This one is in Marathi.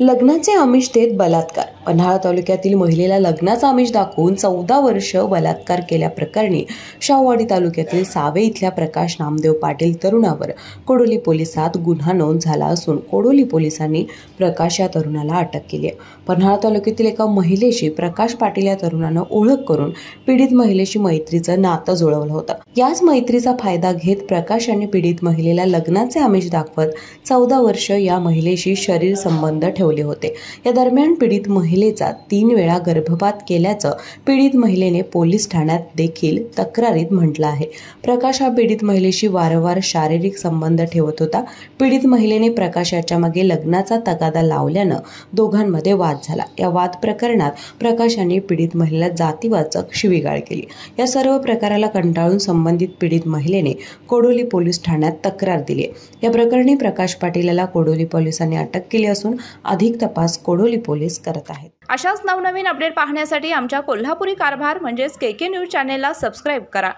लग्नाचे आमिष देत बलात्कार. पन्हाळा तालुक्यातील महिलेला लग्नाचा आमिष दाखवून 14 वर्ष बलात्कार केल्याप्रकरणी शाहूवाडी तालुक्यातील सावे इथल्या प्रकाश नामदेव पाटील तरुणावर कोडोली पोलिसात गुन्हा नोंद झाला असून कोडोली पोलिसांनी प्रकाश या तरुणाला अटक केली आहे. पन्हाळा तालुक्यातील एका महिलेशी प्रकाश पाटील या तरुणानं ओळख करून पीडित महिलेशी मैत्रीचं नातं जुळवलं होतं. याच मैत्रीचा फायदा घेत प्रकाश यांनी पीडित महिलेला लग्नाचे आमिष दाखवत 14 वर्ष या महिलेशी शरीर संबंध ठेवले होते. या दरम्यान पीडित महिलेचा 3 वेळा गर्भपात केल्याचं पीडित महिलेने पोलीस ठाण्यात देखील तक्रारीत म्हटलं आहे. प्रकाश हा पीडित महिलेशी वारंवार शारीरिक संबंध ठेवत होता. पीडित महिलेने प्रकाश याच्या मागे लग्नाचा तगादा लावल्यानं दोघांमध्ये वाद झाला. या वाद प्रकरणात प्रकाश यांनी पीडित महिलेला जातीवाचक शिवीगाळ केली. या सर्व प्रकाराला कंटाळून संबंधित पीडित महिलेने कोडोली पोलीस ठाण्यात तक्रार दिली. या प्रकरणी प्रकाश पाटील याला कोडोली पोलिसांनी अटक केली असून अधिक तपास कोडोली पोलीस करत आहेत. अशाच नवनवीन अपडेट पाहण्यासाठी आमच्या कोल्हापुरी कारभार म्हणजेच KK न्यूज चॅनेलला सबस्क्राईब करा.